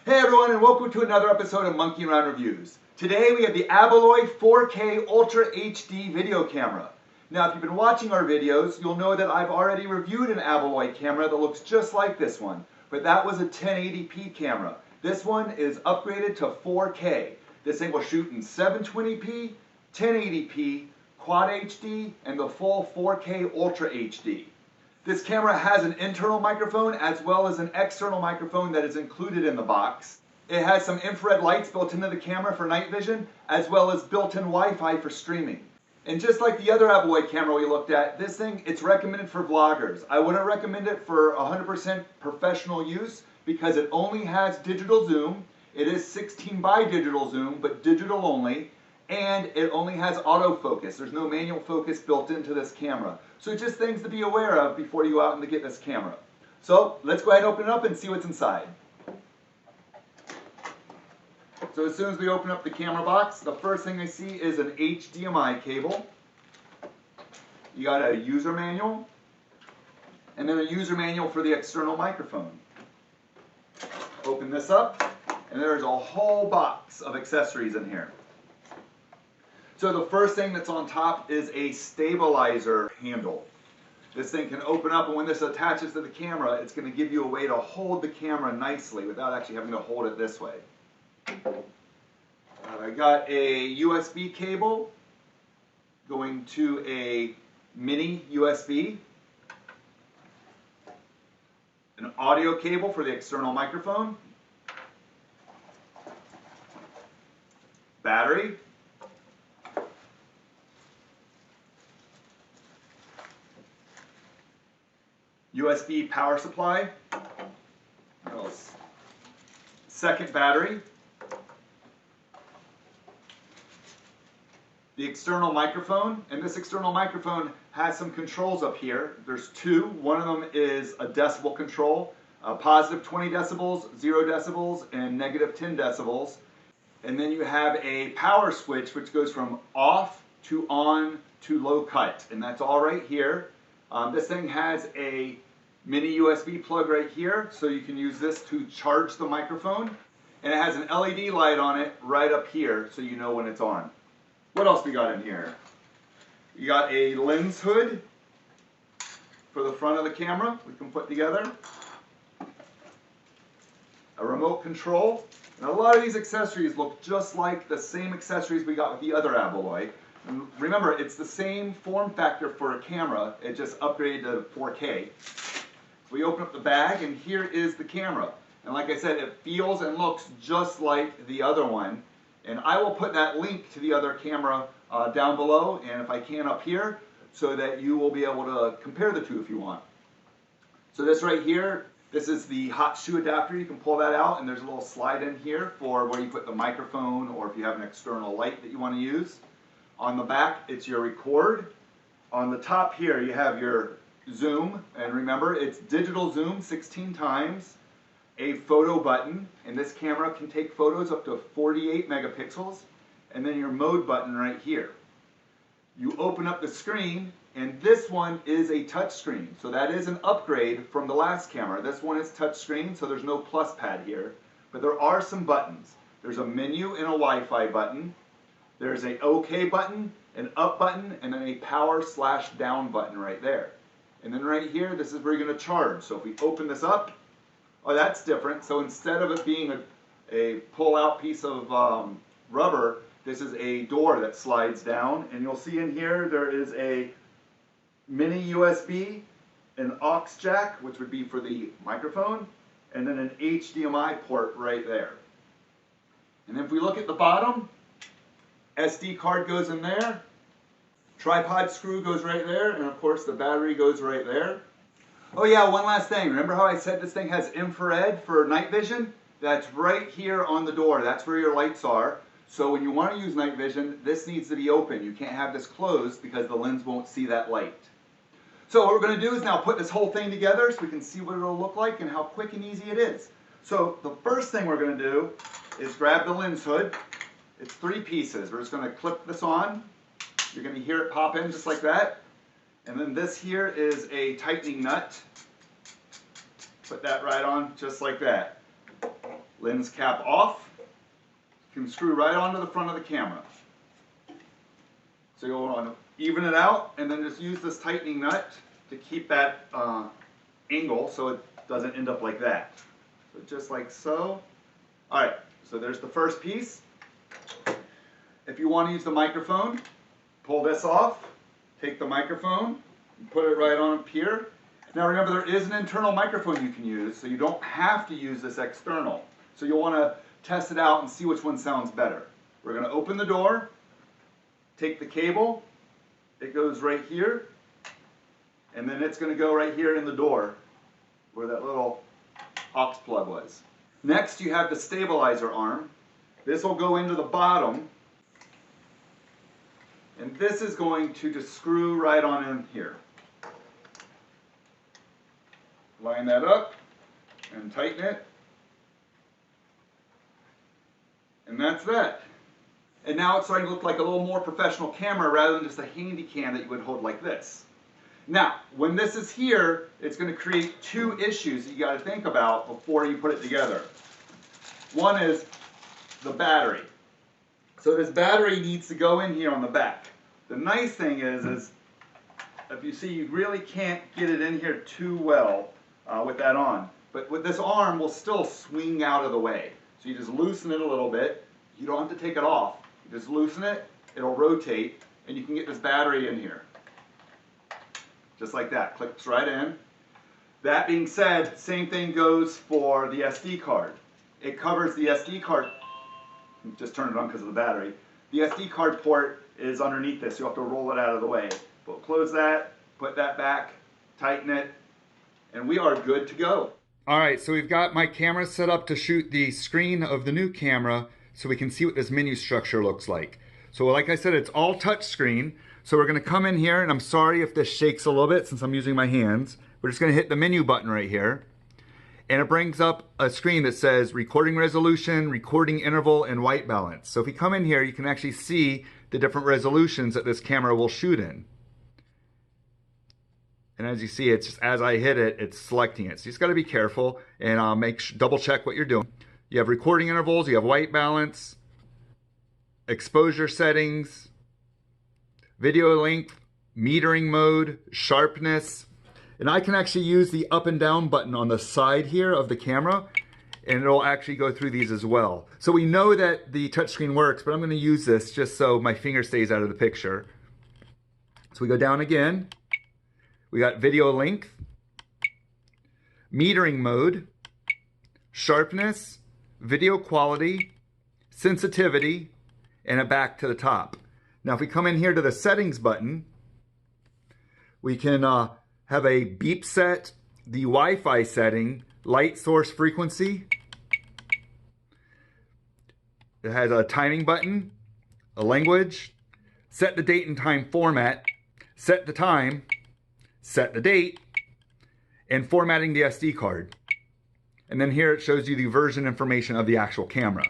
Hey everyone, and welcome to another episode of Monkey Around Reviews. Today we have the Aabeloy 4K Ultra HD video camera. Now if you've been watching our videos, you'll know that I've already reviewed an Aabeloy camera that looks just like this one, but that was a 1080p camera. This one is upgraded to 4K. This thing will shoot in 720p, 1080p, Quad HD, and the full 4K Ultra HD. This camera has an internal microphone as well as an external microphone that is included in the box. It has some infrared lights built into the camera for night vision, as well as built-in Wi-Fi for streaming. And just like the other Aabeloy camera we looked at, this thing, it's recommended for vloggers. I wouldn't recommend it for 100% professional use because it only has digital zoom. It is 16 by digital zoom, but digital only. And it only has autofocus. There's no manual focus built into this camera. So just things to be aware of before you go out and get this camera. So let's go ahead and open it up and see what's inside. So as soon as we open up the camera box, the first thing I see is an HDMI cable. You got a user manual, and then a user manual for the external microphone. Open this up, and there's a whole box of accessories in here. So the first thing that's on top is a stabilizer handle. This thing can open up, and when this attaches to the camera, it's going to give you a way to hold the camera nicely without actually having to hold it this way. I got a USB cable going to a mini USB, an audio cable for the external microphone, battery, USB power supply, second battery, the external microphone, and this external microphone has some controls up here. There's two. One of them is a decibel control, positive 20 decibels, 0 decibels, and negative 10 decibels. And then you have a power switch which goes from off to on to low cut, and that's all right here. This thing has a mini USB plug right here, so you can use this to charge the microphone. And it has an LED light on it right up here, so you know when it's on. What else we got in here? You got a lens hood for the front of the camera we can put together. A remote control. And a lot of these accessories look just like the same accessories we got with the other Aabeloy. And remember, it's the same form factor for a camera, it just upgraded to 4K. We open up the bag, and here is the camera. And like I said, it feels and looks just like the other one. And I will put that link to the other camera down below, and if I can up here, so that you will be able to compare the two if you want. So this right here, this is the hot shoe adapter. You can pull that out, and there's a little slide in here for where you put the microphone, or if you have an external light that you want to use. On the back, it's your record. On the top here, you have your zoom, and remember, it's digital zoom 16 times, a photo button, and this camera can take photos up to 48 megapixels, and then your mode button right here. You open up the screen, and this one is a touch screen, so that is an upgrade from the last camera. This one is touch screen, so there's no plus pad here, but there are some buttons. There's a menu and a Wi-Fi button. There's a OK button, an up button, and then a power/down button right there. And then right here, this is where you're going to charge. So if we open this up, oh, that's different. So instead of it being a pull-out piece of rubber, this is a door that slides down. And you'll see in here, there is a mini USB, an aux jack, which would be for the microphone, and then an HDMI port right there. And if we look at the bottom, SD card goes in there, tripod screw goes right there, and of course the battery goes right there. Oh yeah, one last thing. Remember how I said this thing has infrared for night vision? That's right here on the door. That's where your lights are. So when you want to use night vision, this needs to be open. You can't have this closed because the lens won't see that light. So what we're going to do is now put this whole thing together so we can see what it'll look like and how quick and easy it is. So the first thing we're going to do is grab the lens hood. It's 3 pieces. We're just going to clip this on. You're going to hear it pop in just like that. And then this here is a tightening nut. Put that right on just like that. Lens cap off. You can screw right onto the front of the camera. So you'll want to even it out and then just use this tightening nut to keep that angle so it doesn't end up like that. So just like so. Alright, so there's the first piece. If you want to use the microphone, pull this off, take the microphone, and put it right on up here. Now remember, there is an internal microphone you can use, so you don't have to use this external. So you'll want to test it out and see which one sounds better. We're going to open the door, take the cable, it goes right here, and then it's going to go right here in the door where that little aux plug was. Next you have the stabilizer arm. This will go into the bottom, and this is going to just screw right on in here. Line that up and tighten it. And that's that. And now it's starting to look like a little more professional camera rather than just a handy cam that you would hold like this. Now, when this is here, it's going to create two issues that you got to think about before you put it together. One is the battery. So this battery needs to go in here on the back. The nice thing is if you see, you really can't get it in here too well with that on. But with this arm will still swing out of the way. So you just loosen it a little bit. You don't have to take it off. You just loosen it, it'll rotate, and you can get this battery in here. Just like that, clicks right in. That being said, same thing goes for the SD card. It covers the SD card, just turn it on because of the battery. The SD card port is underneath this, so you'll have to roll it out of the way. We'll close that, put that back, tighten it, and we are good to go. Alright, so we've got my camera set up to shoot the screen of the new camera so we can see what this menu structure looks like. So like I said, it's all touch screen. So we're going to come in here, and I'm sorry if this shakes a little bit since I'm using my hands. We're just going to hit the menu button right here. And it brings up a screen that says recording resolution, recording interval, and white balance. So if you come in here, you can actually see the different resolutions that this camera will shoot in. And as you see, it's just as I hit it, it's selecting it. So you just got to be careful and double check what you're doing. You have recording intervals, you have white balance, exposure settings, video length, metering mode, sharpness. And I can actually use the up and down button on the side here of the camera, and it'll actually go through these as well. So we know that the touchscreen works, but I'm going to use this just so my finger stays out of the picture. So we go down again. We got video length, metering mode, sharpness, video quality, sensitivity, and a back to the top. Now if we come in here to the settings button, we can have a beep set, the Wi-Fi setting, light source frequency. It has a timing button, a language, set the date and time format, set the time, set the date, and formatting the SD card. And then here it shows you the version information of the actual camera.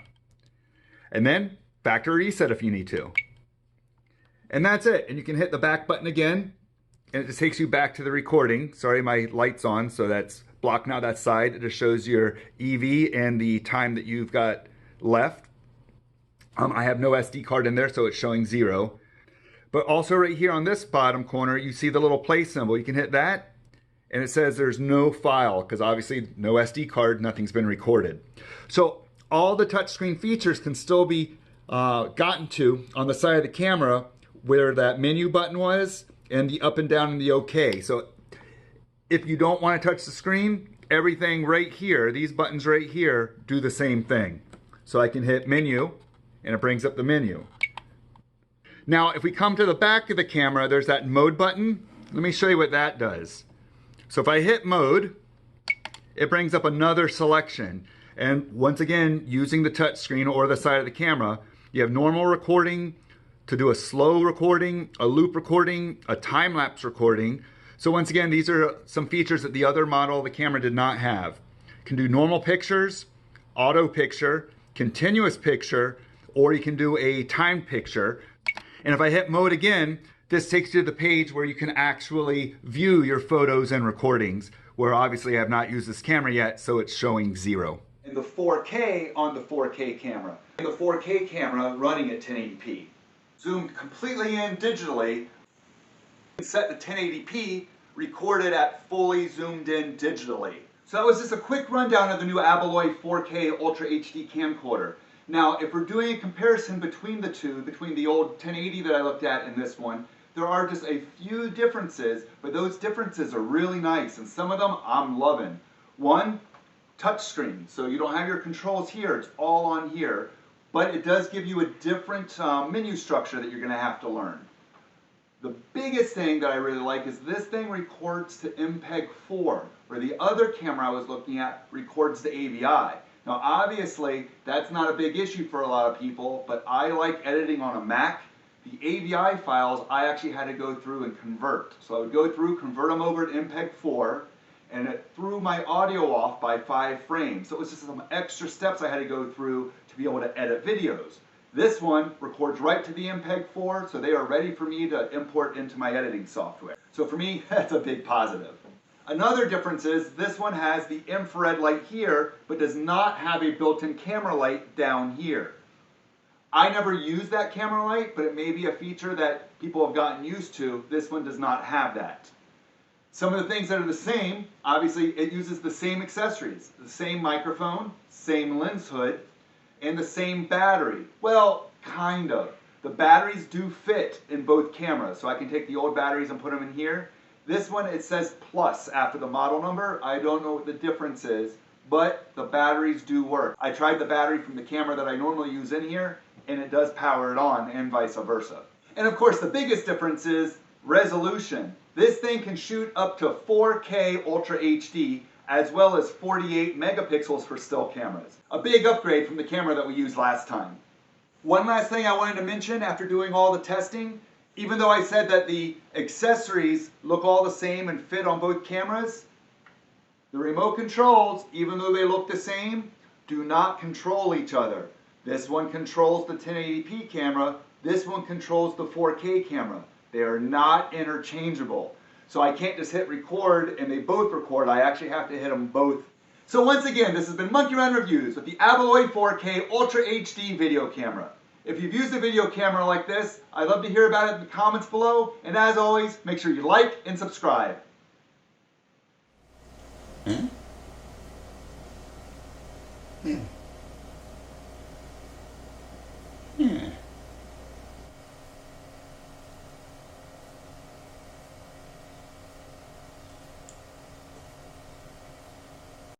And then factory reset if you need to. And that's it. And you can hit the back button again, and it just takes you back to the recording. Sorry, my light's on, so that's blocking out that side. It just shows your EV and the time that you've got left. I have no SD card in there, so it's showing 0. But also right here on this bottom corner, you see the little play symbol. You can hit that, and it says there's no file, because obviously no SD card, nothing's been recorded. So all the touchscreen features can still be gotten to on the side of the camera where that menu button was, and the up and down and the OK. So if you don't want to touch the screen, everything right here, these buttons right here, do the same thing. So I can hit menu, and it brings up the menu. Now, if we come to the back of the camera, there's that mode button. Let me show you what that does. So if I hit mode, it brings up another selection. And once again, using the touch screen or the side of the camera, you have normal recording, to do a slow recording, a loop recording, a time-lapse recording. So once again, these are some features that the other model of the camera did not have. You can do normal pictures, auto picture, continuous picture, or you can do a timed picture. And if I hit mode again, this takes you to the page where you can actually view your photos and recordings, where obviously I have not used this camera yet, so it's showing 0. and the 4K on the 4K camera. The 4K camera running at 1080p. Zoomed completely in digitally, set to 1080p, recorded at fully zoomed in digitally. So that was just a quick rundown of the new Aabeloy 4K Ultra HD camcorder. Now, if we're doing a comparison between the two, between the old 1080 that I looked at and this one, there are just a few differences, but those differences are really nice, and some of them I'm loving. One, touchscreen. So you don't have your controls here, it's all on here, but it does give you a different menu structure that you're going to have to learn. The biggest thing that I really like is this thing records to MPEG-4, where the other camera I was looking at records to AVI. Now obviously that's not a big issue for a lot of people, but I like editing on a Mac. The AVI files I actually had to go through and convert. So I would go through, convert them over to MPEG-4, and it threw my audio off by 5 frames. So it was just some extra steps I had to go through to be able to edit videos. This one records right to the MPEG-4, so they are ready for me to import into my editing software. So for me, that's a big positive. Another difference is this one has the infrared light here, but does not have a built-in camera light down here. I never use that camera light, but it may be a feature that people have gotten used to. This one does not have that. Some of the things that are the same, obviously it uses the same accessories, the same microphone, same lens hood, and the same battery. Well, kind of. The batteries do fit in both cameras, so I can take the old batteries and put them in here. This one, it says plus after the model number. I don't know what the difference is, but the batteries do work. I tried the battery from the camera that I normally use in here, and it does power it on, and vice versa. And of course, the biggest difference is resolution. This thing can shoot up to 4K Ultra HD, as well as 48 megapixels for still cameras. A big upgrade from the camera that we used last time. One last thing I wanted to mention after doing all the testing, even though I said that the accessories look all the same and fit on both cameras, the remote controls, even though they look the same, do not control each other. This one controls the 1080p camera, this one controls the 4K camera. They are not interchangeable. So I can't just hit record and they both record, I actually have to hit them both. So once again, this has been Monkey Around Reviews with the Aabeloy 4K Ultra HD video camera. If you've used a video camera like this, I'd love to hear about it in the comments below, and as always, make sure you like and subscribe. Hmm? Hmm.